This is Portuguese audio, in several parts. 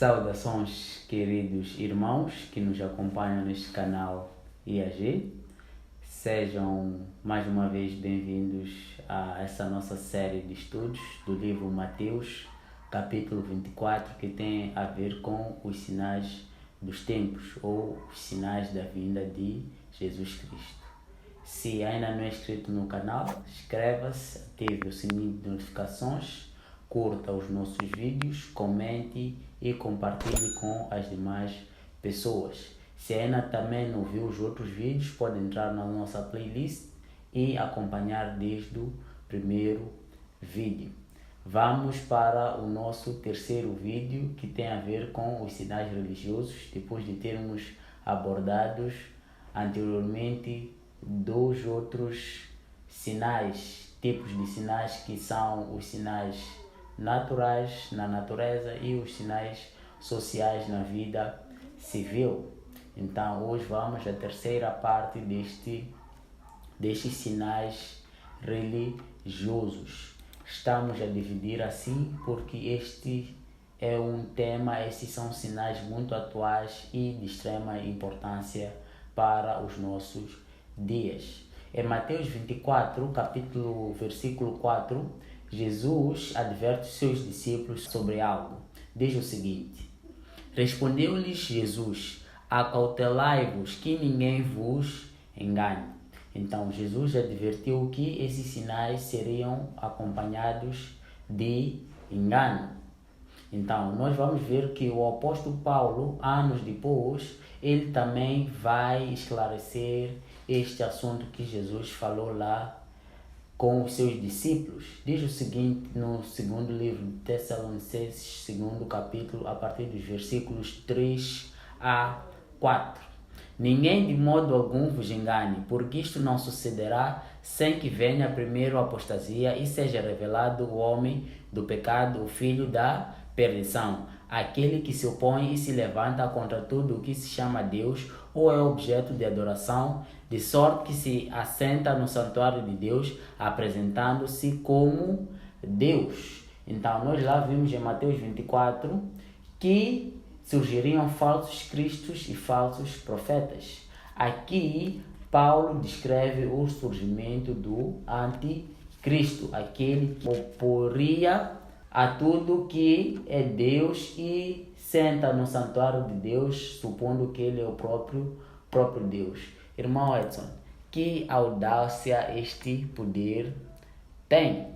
Saudações, queridos irmãos que nos acompanham neste canal IAG. Sejam mais uma vez bem-vindos a essa nossa série de estudos do livro Mateus, capítulo 24, que tem a ver com os sinais dos tempos ou os sinais da vinda de Jesus Cristo. Se ainda não é inscrito no canal, inscreva-se, ative o sininho de notificações, curta os nossos vídeos, comente e compartilhe com as demais pessoas. Se ainda também não viu os outros vídeos, pode entrar na nossa playlist e acompanhar desde o primeiro vídeo. Vamos para o nosso terceiro vídeo, que tem a ver com os sinais religiosos, depois de termos abordados anteriormente dois outros sinais, tipos de sinais, que são os sinais naturais na natureza e os sinais sociais na vida civil. Então hoje vamos à terceira parte destes sinais religiosos. Estamos a dividir assim porque este é um tema, estes são sinais muito atuais e de extrema importância para os nossos dias. Em Mateus 24, versículo 4, Jesus adverte os seus discípulos sobre algo. Diz o seguinte: respondeu-lhes Jesus: acautelai-vos que ninguém vos engane. Então Jesus advertiu que esses sinais seriam acompanhados de engano. Então nós vamos ver que o apóstolo Paulo, anos depois, ele também vai esclarecer este assunto que Jesus falou lá com os seus discípulos. Diz o seguinte no segundo livro de Tessalonicenses, segundo capítulo, a partir dos versículos 3 a 4. Ninguém de modo algum vos engane, porque isto não sucederá sem que venha primeiro a apostasia e seja revelado o homem do pecado, o filho da perdição, aquele que se opõe e se levanta contra tudo o que se chama Deus ou é objeto de adoração, de sorte que se assenta no santuário de Deus, apresentando-se como Deus. Então nós lá vimos em Mateus 24 que surgiriam falsos cristos e falsos profetas. Aqui Paulo descreve o surgimento do anticristo, aquele que oporria a tudo que é Deus e senta no santuário de Deus, supondo que ele é o próprio Deus. Irmão Edson, que audácia este poder tem.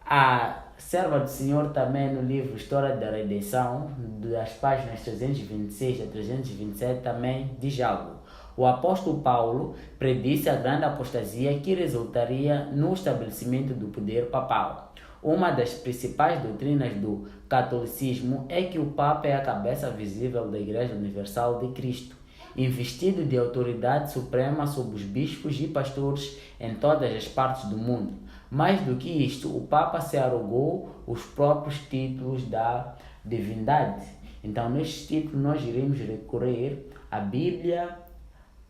A serva do Senhor também no livro História da Redenção, das páginas 326 a 327, também diz algo. O apóstolo Paulo predisse a grande apostasia que resultaria no estabelecimento do poder papal. Uma das principais doutrinas do catolicismo é que o Papa é a cabeça visível da Igreja Universal de Cristo, investido de autoridade suprema sobre os bispos e pastores em todas as partes do mundo. Mais do que isto, o Papa se arrogou os próprios títulos da divindade. Então, neste título, nós iremos recorrer à Bíblia,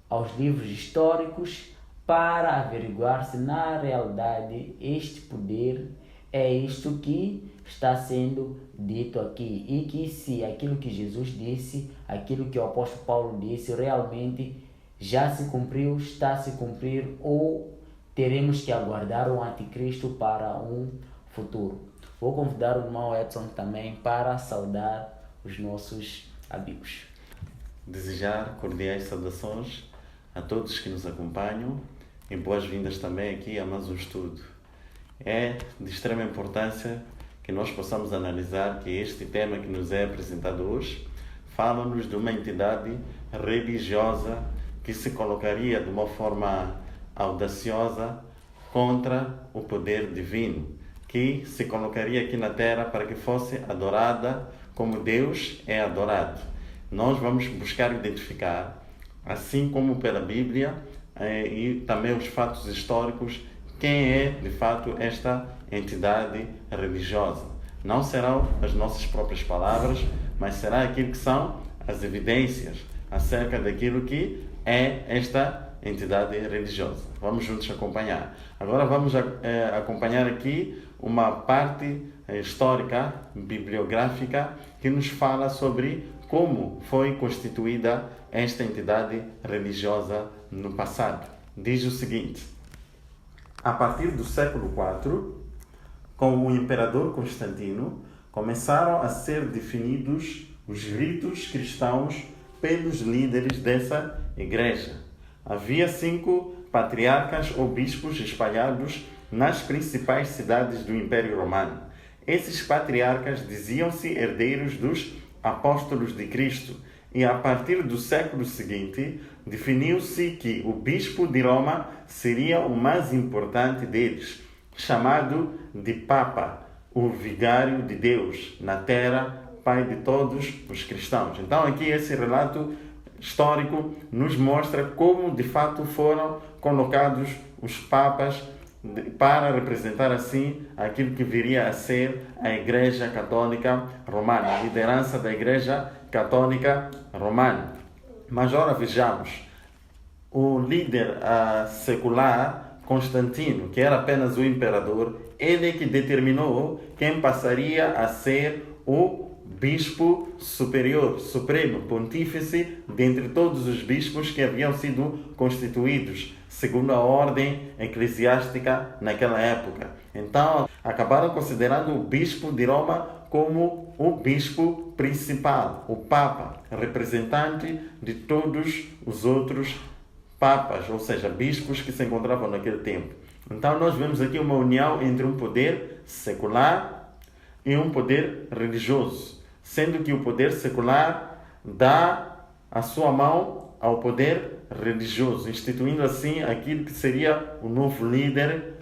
aos livros históricos, para averiguar se na realidade este poder é isto que está sendo dito aqui, e que se aquilo que Jesus disse, aquilo que o apóstolo Paulo disse, realmente já se cumpriu, está a se cumprir, ou teremos que aguardar o anticristo para um futuro. Vou convidar o irmão Edson também para saudar os nossos amigos. Desejar cordiais saudações a todos que nos acompanham e boas-vindas também aqui a mais um estudo. É de extrema importância que nós possamos analisar que este tema que nos é apresentado hoje fala-nos de uma entidade religiosa que se colocaria de uma forma audaciosa contra o poder divino, que se colocaria aqui na terra para que fosse adorada como Deus é adorado. Nós vamos buscar identificar, assim como pela Bíblia e também os fatos históricos, quem é de fato esta entidade religiosa. Não serão as nossas próprias palavras, mas será aquilo que são as evidências acerca daquilo que é esta entidade religiosa. Vamos juntos acompanhar. Agora vamos acompanhar aqui uma parte histórica, bibliográfica, que nos fala sobre como foi constituída esta entidade religiosa no passado. Diz o seguinte: a partir do século IV, com o imperador Constantino, começaram a ser definidos os ritos cristãos pelos líderes dessa igreja. Havia 5 patriarcas ou bispos espalhados nas principais cidades do Império Romano. Esses patriarcas diziam-se herdeiros dos apóstolos de Cristo, e a partir do século seguinte definiu-se que o bispo de Roma seria o mais importante deles, chamado de Papa, o vigário de Deus na terra, pai de todos os cristãos. Então aqui esse relato histórico nos mostra como de fato foram colocados os papas para representar assim aquilo que viria a ser a Igreja Católica Romana, a liderança da Igreja Católica Romana. Mas ora vejamos, o líder secular Constantino, que era apenas o imperador, ele que determinou quem passaria a ser o bispo superior, supremo, pontífice, dentre todos os bispos que haviam sido constituídos, segundo a ordem eclesiástica naquela época. Então, acabaram considerando o bispo de Roma como o bispo principal, o Papa, representante de todos os outros papas, ou seja, bispos que se encontravam naquele tempo. Então, nós vemos aqui uma união entre um poder secular e um poder religioso, sendo que o poder secular dá a sua mão ao poder religioso, instituindo assim aquilo que seria o novo líder,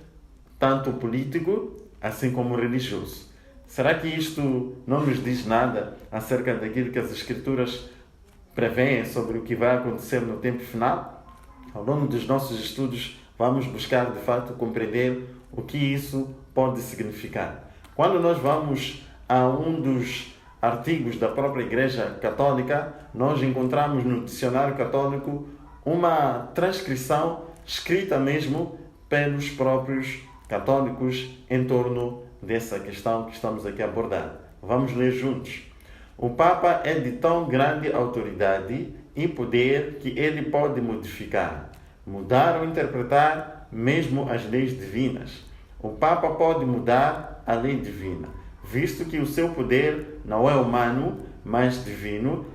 tanto político assim como religioso. Será que isto não nos diz nada acerca daquilo que as Escrituras preveem sobre o que vai acontecer no tempo final? Ao longo dos nossos estudos, vamos buscar de fato compreender o que isso pode significar. Quando nós vamos a um dos artigos da própria Igreja Católica, nós encontramos no dicionário católico uma transcrição escrita mesmo pelos próprios católicos em torno dessa questão que estamos aqui a abordar. Vamos ler juntos. O Papa é de tão grande autoridade e poder que ele pode modificar, mudar ou interpretar mesmo as leis divinas. O Papa pode mudar a lei divina, visto que o seu poder não é humano, mas divino,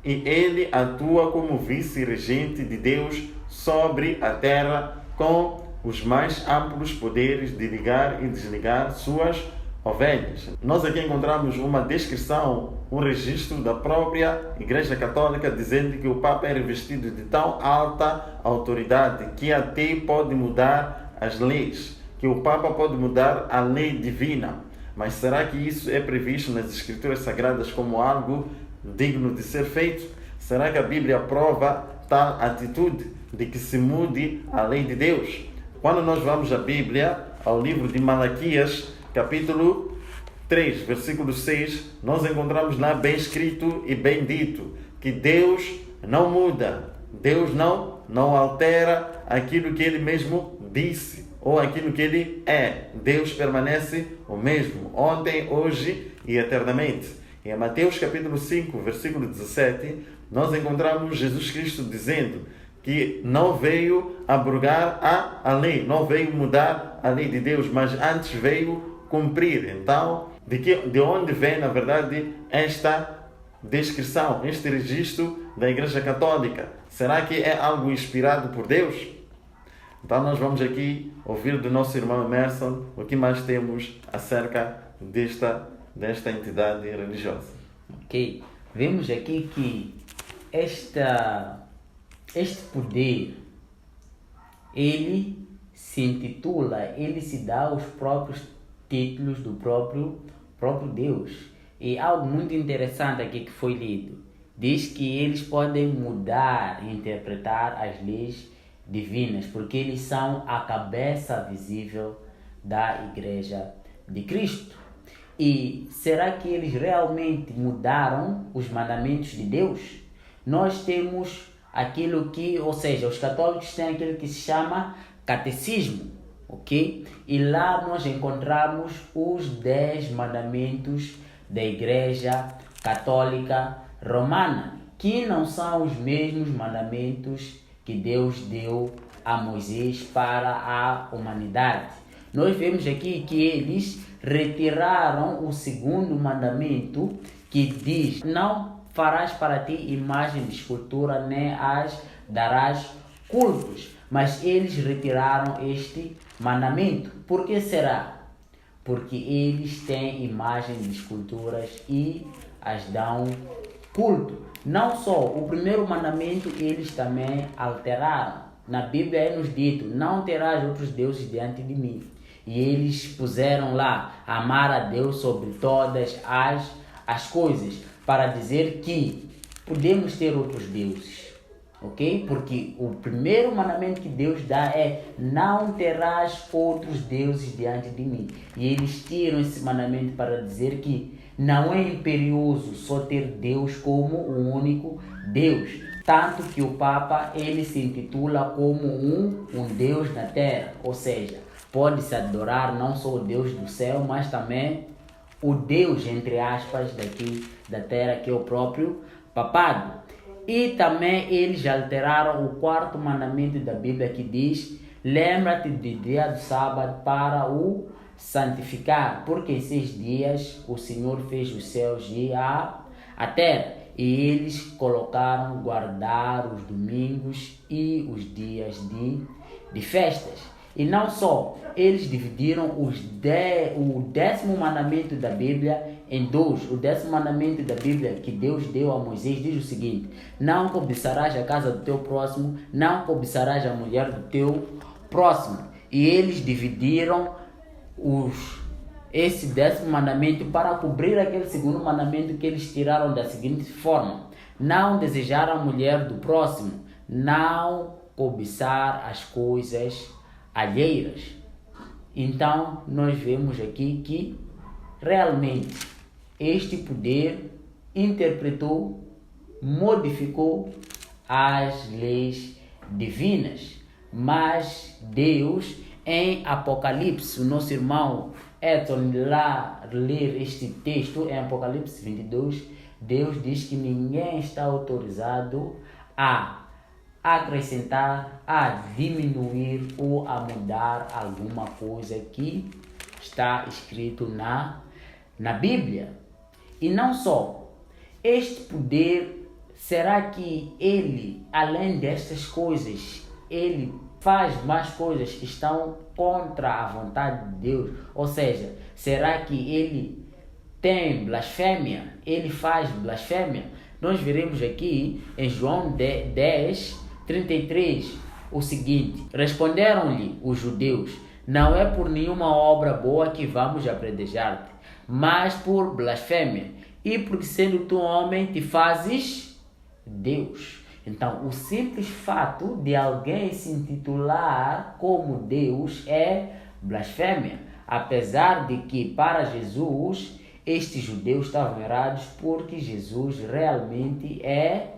e ele atua como vice-regente de Deus sobre a terra com os mais amplos poderes de ligar e desligar suas ovelhas. Nós aqui encontramos uma descrição, um registro da própria Igreja Católica dizendo que o Papa é revestido de tão alta autoridade que até pode mudar as leis, que o Papa pode mudar a lei divina. Mas será que isso é previsto nas Escrituras Sagradas como algo digno de ser feito? Será que a Bíblia aprova tal atitude de que se mude a lei de Deus? Quando nós vamos à Bíblia, ao livro de Malaquias, capítulo 3, versículo 6, nós encontramos lá bem escrito e bem dito que Deus não muda, Deus não altera aquilo que Ele mesmo disse ou aquilo que Ele é. Deus permanece o mesmo, ontem, hoje e eternamente. Em Mateus capítulo 5, versículo 17, nós encontramos Jesus Cristo dizendo que não veio abrogar a lei, não veio mudar a lei de Deus, mas antes veio cumprir. Então, de onde vem, na verdade, esta descrição, este registro da Igreja Católica? Será que é algo inspirado por Deus? Então, nós vamos aqui ouvir do nosso irmão Emerson o que mais temos acerca desta entidade religiosa. Ok. Vemos aqui que este poder, ele se intitula, ele se dá os próprios títulos do próprio Deus. E algo muito interessante aqui que foi lido, diz que eles podem mudar e interpretar as leis divinas, porque eles são a cabeça visível da Igreja de Cristo. E será que eles realmente mudaram os mandamentos de Deus? Nós temos aquilo que, ou seja, os católicos têm aquilo que se chama catecismo. ok? E lá nós encontramos os 10 mandamentos da Igreja Católica Romana, que não são os mesmos mandamentos que Deus deu a Moisés para a humanidade. Nós vemos aqui que eles retiraram o segundo mandamento, que diz: não farás para ti imagem de escultura, nem as darás cultos. Mas eles retiraram este mandamento. Por que será? Porque eles têm imagem de esculturas e as dão culto. Não só o primeiro mandamento, eles também alteraram. Na Bíblia é nos dito: não terás outros deuses diante de mim. E eles puseram lá: amar a Deus sobre todas as coisas, para dizer que podemos ter outros deuses, ok? Porque o primeiro mandamento que Deus dá é: não terás outros deuses diante de mim. E eles tiram esse mandamento para dizer que não é imperioso só ter Deus como o único Deus. Tanto que o Papa, ele se intitula como um Deus na Terra, ou seja, pode-se adorar não só o Deus do céu, mas também o Deus, entre aspas, daqui da terra, que é o próprio papado. E também eles alteraram o quarto mandamento da Bíblia, que diz: lembra-te do dia do sábado para o santificar, porque em 6 dias o Senhor fez os céus e a terra. E eles colocaram guardar os domingos e os dias de festas. E não só, eles dividiram o 10º mandamento da Bíblia em 2. O 10º mandamento da Bíblia que Deus deu a Moisés diz o seguinte: não cobiçarás a casa do teu próximo, não cobiçarás a mulher do teu próximo. E eles dividiram esse 10º mandamento para cobrir aquele segundo mandamento, que eles tiraram da seguinte forma: não desejar a mulher do próximo, não cobiçar as coisas alheiras. Então nós vemos aqui que realmente este poder interpretou, modificou as leis divinas. Mas Deus, em Apocalipse, o nosso irmão Edson lá ler este texto em Apocalipse 22, Deus diz que ninguém está autorizado a acrescentar, a diminuir ou a mudar alguma coisa que está escrito na Bíblia. E não só, este poder, será que ele, além destas coisas, ele faz mais coisas que estão contra a vontade de Deus? Ou seja, será que ele tem blasfêmia? Ele faz blasfêmia? Nós veremos aqui em João 10:33 o seguinte: responderam-lhe os judeus: não é por nenhuma obra boa que vamos apedrejar-te, mas por blasfêmia, e porque sendo tu homem te fazes Deus. Então, o simples fato de alguém se intitular como Deus é blasfêmia. Apesar de que, para Jesus, estes judeus estavam errados, porque Jesus realmente é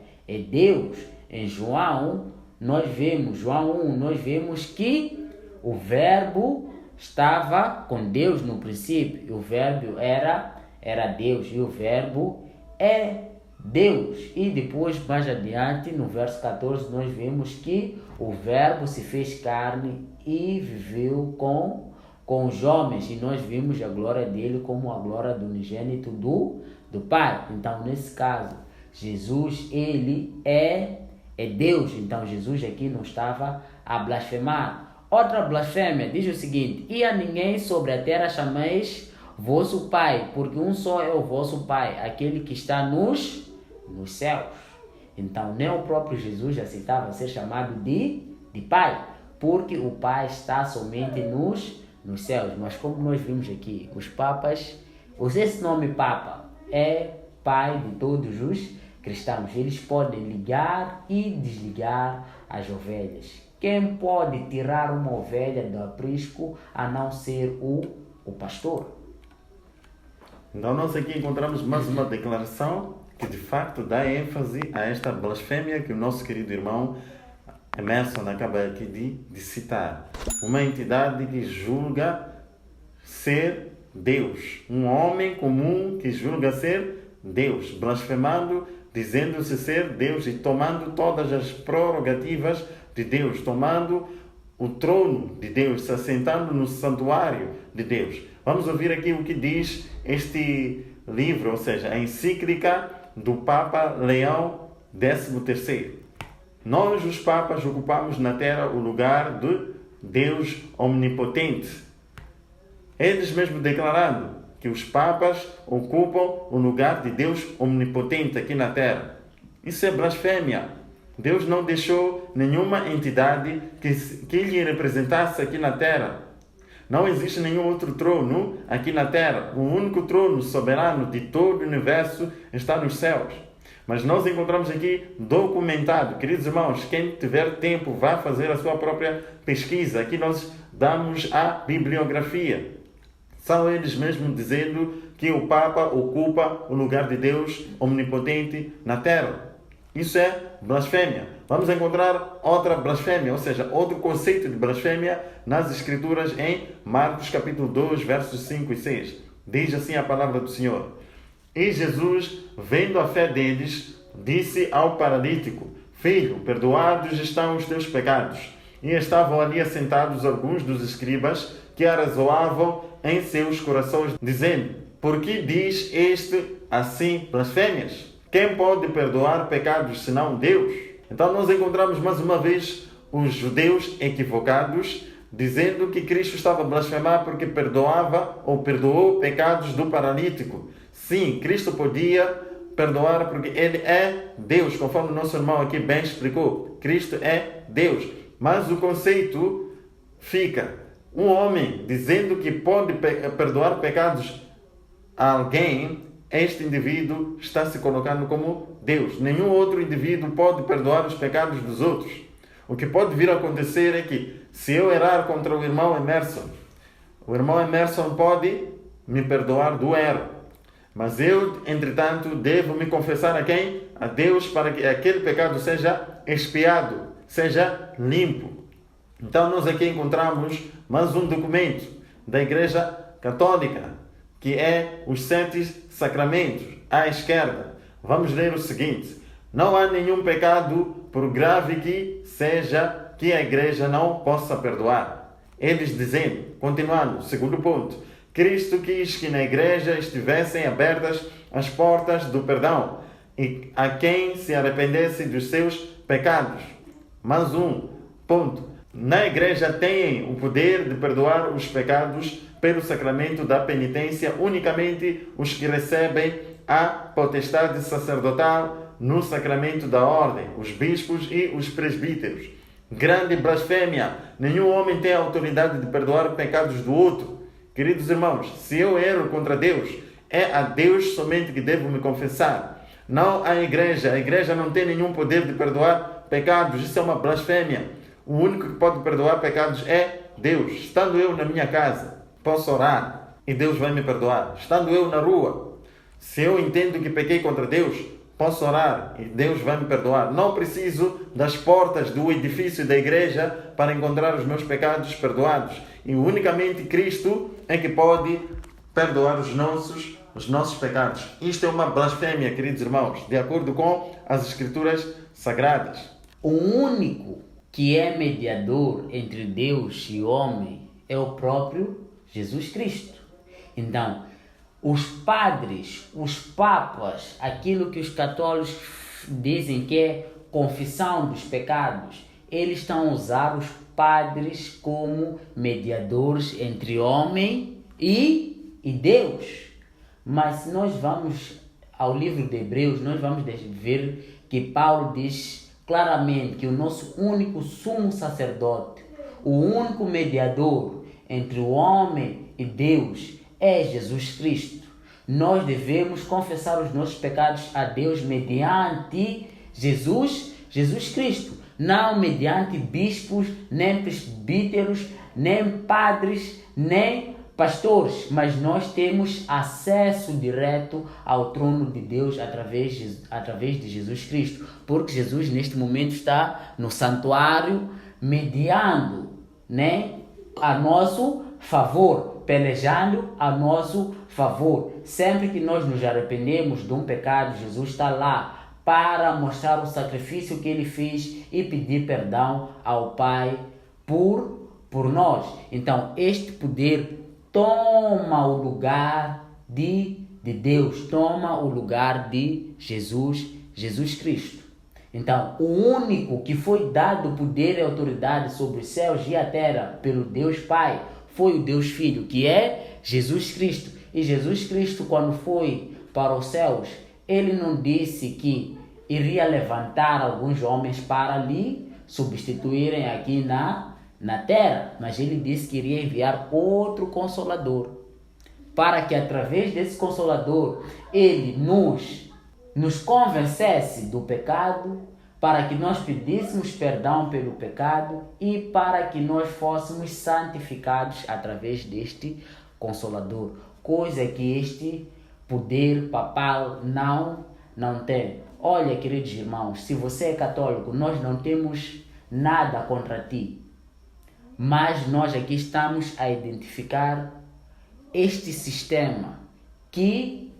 Deus. Em João 1, nós vemos que o Verbo estava com Deus no princípio, e o Verbo era Deus, e o Verbo é Deus. E depois, mais adiante, no verso 14, nós vemos que o Verbo se fez carne e viveu com os homens, e nós vimos a glória dele como a glória do unigênito do Pai. Então, nesse caso, Jesus, ele é Deus. Então, Jesus aqui não estava a blasfemar. Outra blasfêmia diz o seguinte: e a ninguém sobre a terra chameis vosso Pai, porque um só é o vosso Pai, aquele que está nos céus. Então, nem o próprio Jesus aceitava ser chamado de Pai, porque o Pai está somente nos céus. Mas como nós vimos aqui, os papas, esse nome Papa é Pai de todos os cristãos. Eles podem ligar e desligar as ovelhas. Quem pode tirar uma ovelha do aprisco a não ser o pastor? Então nós aqui encontramos mais uma declaração que de facto dá ênfase a esta blasfêmia que o nosso querido irmão Emerson acaba aqui de citar. Uma entidade que julga ser Deus. Um homem comum que julga ser Deus. Blasfemando, dizendo-se ser Deus e tomando todas as prerrogativas de Deus. Tomando o trono de Deus, se assentando no santuário de Deus. Vamos ouvir aqui o que diz este livro, ou seja, a encíclica do Papa Leão XIII. Nós, os papas, ocupamos na Terra o lugar de Deus omnipotente. Eles mesmo declarando que os papas ocupam o lugar de Deus omnipotente aqui na Terra. Isso é blasfêmia. Deus não deixou nenhuma entidade que lhe representasse aqui na Terra. Não existe nenhum outro trono aqui na Terra. O único trono soberano de todo o universo está nos céus. Mas nós encontramos aqui documentado. Queridos irmãos, quem tiver tempo, vá fazer a sua própria pesquisa. Aqui nós damos a bibliografia. São eles mesmos dizendo que o Papa ocupa o lugar de Deus omnipotente na Terra. Isso é blasfêmia. Vamos encontrar outra blasfêmia, ou seja, outro conceito de blasfêmia nas Escrituras em Marcos capítulo 2, versos 5 e 6. Diz assim a palavra do Senhor. E Jesus, vendo a fé deles, disse ao paralítico: Filho, perdoados estão os teus pecados. E estavam ali assentados alguns dos escribas que arrazoavam em seus corações, dizendo: Por que diz este assim blasfêmias? Quem pode perdoar pecados senão Deus? Então nós encontramos mais uma vez os judeus equivocados, dizendo que Cristo estava a blasfemar porque perdoava ou perdoou pecados do paralítico. Sim, Cristo podia perdoar porque Ele é Deus, conforme o nosso irmão aqui bem explicou. Cristo é Deus. Mas o conceito fica: um homem dizendo que pode perdoar pecados a alguém, este indivíduo está se colocando como Deus. Nenhum outro indivíduo pode perdoar os pecados dos outros. O que pode vir a acontecer é que, se eu errar contra o irmão Emerson pode me perdoar do erro. Mas eu, entretanto, devo me confessar a quem? A Deus, para que aquele pecado seja expiado, seja limpo. Então nós aqui encontramos mais um documento da Igreja Católica, que é os 7 sacramentos, à esquerda. Vamos ler o seguinte: não há nenhum pecado, por grave que seja, que a Igreja não possa perdoar. Eles dizendo, continuando, segundo ponto, Cristo quis que na Igreja estivessem abertas as portas do perdão e a quem se arrependesse dos seus pecados. Mais um ponto. Na Igreja têm o poder de perdoar os pecados pelo sacramento da penitência unicamente os que recebem a potestade sacerdotal no sacramento da ordem, os bispos e os presbíteros. Grande blasfêmia! Nenhum homem tem a autoridade de perdoar pecados do outro. Queridos irmãos, se eu erro contra Deus, é a Deus somente que devo me confessar. Não a Igreja. A Igreja não tem nenhum poder de perdoar pecados. Isso é uma blasfêmia. O único que pode perdoar pecados é Deus. Estando eu na minha casa, posso orar e Deus vai me perdoar. Estando eu na rua, se eu entendo que pequei contra Deus, posso orar e Deus vai me perdoar. Não preciso das portas do edifício da igreja para encontrar os meus pecados perdoados. E unicamente Cristo é que pode perdoar os nossos pecados. Isto é uma blasfêmia, queridos irmãos, de acordo com as Escrituras Sagradas. O único que é mediador entre Deus e o homem é o próprio Jesus Cristo. Então, os padres, os papas, aquilo que os católicos dizem que é confissão dos pecados, eles estão a usar os padres como mediadores entre homem e Deus. Mas se nós vamos ao livro de Hebreus, nós vamos ver que Paulo diz claramente que o nosso único sumo sacerdote, o único mediador entre o homem e Deus é Jesus Cristo. Nós devemos confessar os nossos pecados a Deus mediante Jesus Cristo, não mediante bispos, nem presbíteros, nem padres, nem pastores, mas nós temos acesso direto ao trono de Deus através de Jesus Cristo, porque Jesus neste momento está no santuário mediando, né, a nosso favor, pelejando a nosso favor. Sempre que nós nos arrependemos de um pecado, Jesus está lá para mostrar o sacrifício que ele fez e pedir perdão ao Pai por nós. Então, este poder toma o lugar de Deus, toma o lugar de Jesus Cristo. Então, o único que foi dado poder e autoridade sobre os céus e a terra pelo Deus Pai foi o Deus Filho, que é Jesus Cristo. E Jesus Cristo, quando foi para os céus, ele não disse que iria levantar alguns homens para lhe substituírem aqui na terra, mas ele disse que iria enviar outro Consolador, para que através desse Consolador ele nos convencesse do pecado, para que nós pedíssemos perdão pelo pecado e para que nós fôssemos santificados através deste Consolador, coisa que este poder papal não tem. Olha, queridos irmãos, se você é católico, nós não temos nada contra ti, mas nós aqui estamos a identificar este sistema, que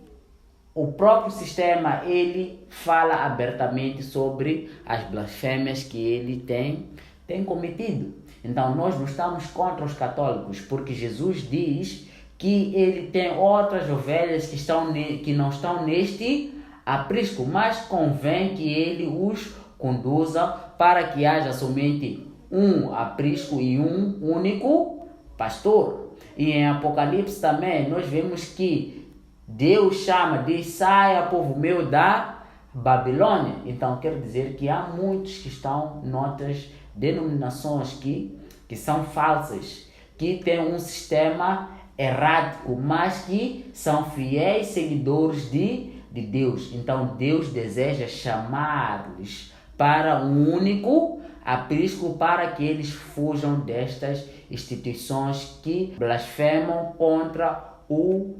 o próprio sistema ele fala abertamente sobre as blasfêmias que ele tem cometido. Então nós não estamos contra os católicos, porque Jesus diz que ele tem outras ovelhas que não estão neste aprisco, mas convém que ele os conduza para que haja somente um aprisco e um único pastor. E em Apocalipse também nós vemos que Deus diz: saia, povo meu, da Babilônia. Então quer dizer que há muitos que estão noutras denominações que são falsas, que têm um sistema errático, mas que são fiéis seguidores de Deus. Então Deus deseja chamar-lhes para um único aprisco, para que eles fujam destas instituições que blasfemam contra o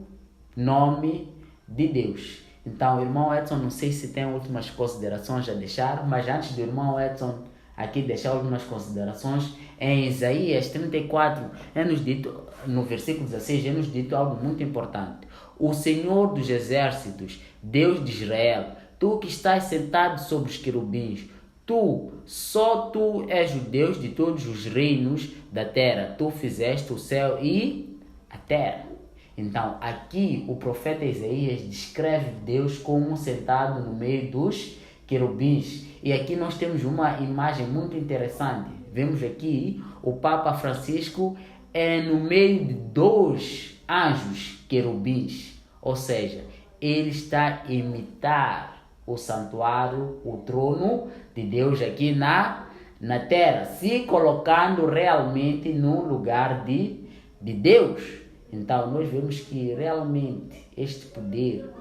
nome de Deus. Então, irmão Edson, não sei se tem últimas considerações a deixar, mas antes do irmão Edson aqui deixar algumas considerações, em Isaías 34, é-nos dito, no versículo 16, é-nos dito algo muito importante. O Senhor dos Exércitos, Deus de Israel, tu que estás sentado sobre os querubins, só tu és o Deus de todos os reinos da terra. Tu fizeste o céu e a terra. Então, aqui o profeta Isaías descreve Deus como sentado no meio dos querubins. E aqui nós temos uma imagem muito interessante. Vemos aqui o Papa Francisco no meio de dois anjos querubins. Ou seja, ele está a imitar o santuário, o trono de Deus aqui na terra, se colocando realmente no lugar de Deus. Então nós vemos que realmente este poder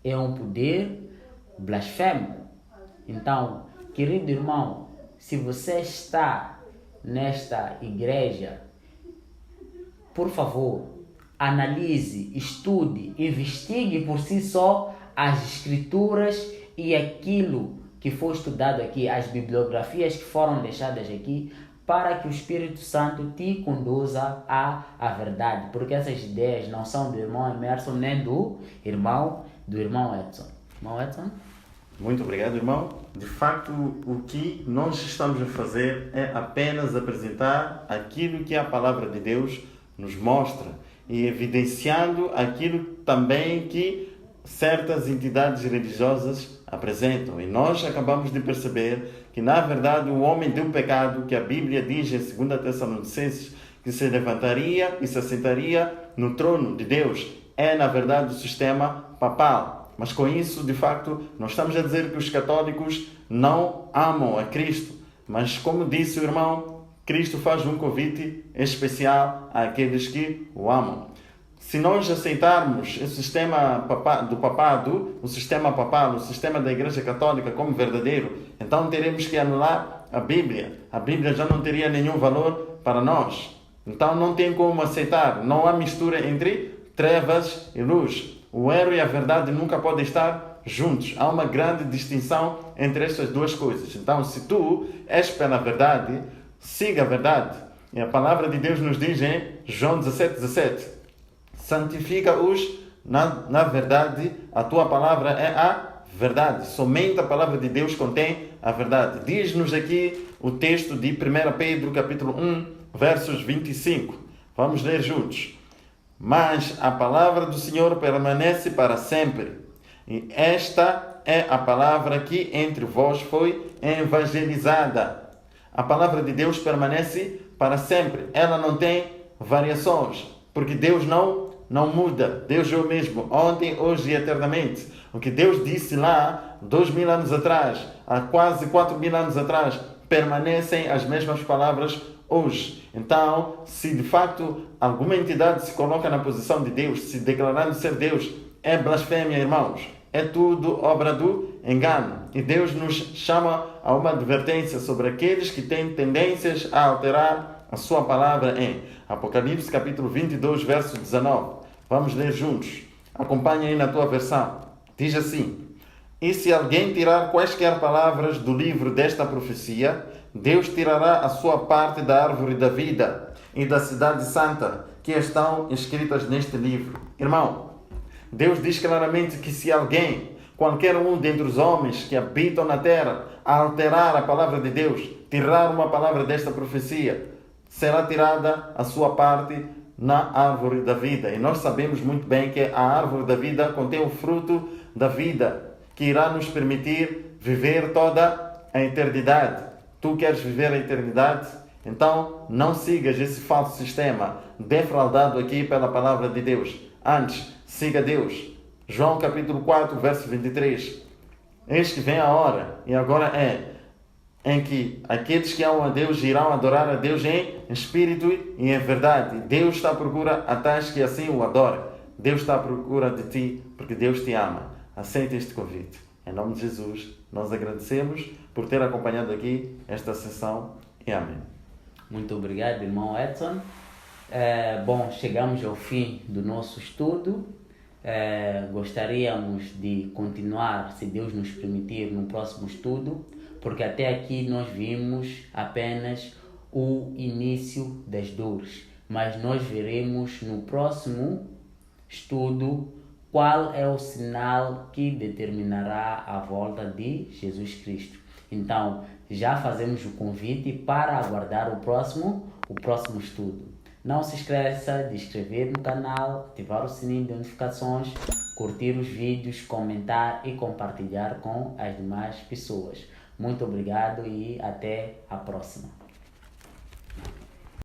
é um poder blasfemo. Então, querido irmão, se você está nesta igreja, por favor, analise, estude, investigue por si só as escrituras e aquilo que foi estudado aqui, as bibliografias que foram deixadas aqui, para que o Espírito Santo te conduza à verdade, porque essas ideias não são do irmão Emerson nem do irmão Edson. Irmão Edson? Muito obrigado, irmão. De facto, o que nós estamos a fazer é apenas apresentar aquilo que a palavra de Deus nos mostra e evidenciando aquilo também que certas entidades religiosas apresentam. E nós acabamos de perceber que, na verdade, o homem do pecado, que a Bíblia diz em 2 Tessalonicenses, que se levantaria e se assentaria no trono de Deus, é, na verdade, o sistema papal. Mas com isso, de facto, nós estamos a dizer que os católicos não amam a Cristo. Mas, como disse o irmão, Cristo faz um convite especial àqueles que o amam. Se nós aceitarmos o sistema do papado, o sistema papal, o sistema da Igreja Católica como verdadeiro, então teremos que anular a Bíblia. A Bíblia já não teria nenhum valor para nós. Então não tem como aceitar. Não há mistura entre trevas e luz. O erro e a verdade nunca podem estar juntos. Há uma grande distinção entre estas duas coisas. Então, se tu és pela verdade, siga a verdade. E a palavra de Deus nos diz em João 17:17. Santifica-os na verdade. A tua palavra é a verdade. Somente a palavra de Deus contém a verdade. Diz-nos aqui o texto de 1 Pedro, capítulo 1, versos 25. Vamos ler juntos. Mas a palavra do Senhor permanece para sempre. E esta é a palavra que entre vós foi evangelizada. A palavra de Deus permanece para sempre. Ela não tem variações, porque Deus não muda. Deus é o mesmo, ontem, hoje e eternamente. O que Deus disse lá, 2000 anos atrás, há quase 4000 anos atrás, permanecem as mesmas palavras hoje. Então, se de facto alguma entidade se coloca na posição de Deus, se declarando ser Deus, é blasfêmia, irmãos. É tudo obra do engano. E Deus nos chama a uma advertência sobre aqueles que têm tendências a alterar a sua palavra em Apocalipse capítulo 22, verso 19. Vamos ler juntos. Acompanhe aí na tua versão. Diz assim: E se alguém tirar quaisquer palavras do livro desta profecia, Deus tirará a sua parte da árvore da vida e da cidade santa, que estão escritas neste livro. Irmão, Deus diz claramente que se alguém, qualquer um dentre os homens que habitam na terra, alterar a palavra de Deus, tirar uma palavra desta profecia, será tirada a sua parte na árvore da vida. E nós sabemos muito bem que a árvore da vida contém o fruto da vida, que irá nos permitir viver toda a eternidade. Tu queres viver a eternidade? Então não sigas esse falso sistema defraudado aqui pela palavra de Deus. Antes, siga Deus. João capítulo 4, verso 23. Eis que vem a hora, e agora é, em que aqueles que amam a Deus irão adorar a Deus em espírito e em verdade. Deus está à procura a tais que assim o adorem. Deus está à procura de ti, porque Deus te ama. Aceita este convite. Em nome de Jesus, nós agradecemos por ter acompanhado aqui esta sessão e amém. Muito obrigado, irmão Edson. Bom, chegamos ao fim do nosso estudo. Gostaríamos de continuar, se Deus nos permitir, no próximo estudo, porque até aqui nós vimos apenas o início das dores, mas nós veremos no próximo estudo qual é o sinal que determinará a volta de Jesus Cristo. Então, já fazemos o convite para aguardar o próximo estudo. Não se esqueça de inscrever no canal, ativar o sininho de notificações, curtir os vídeos, comentar e compartilhar com as demais pessoas. Muito obrigado e até a próxima.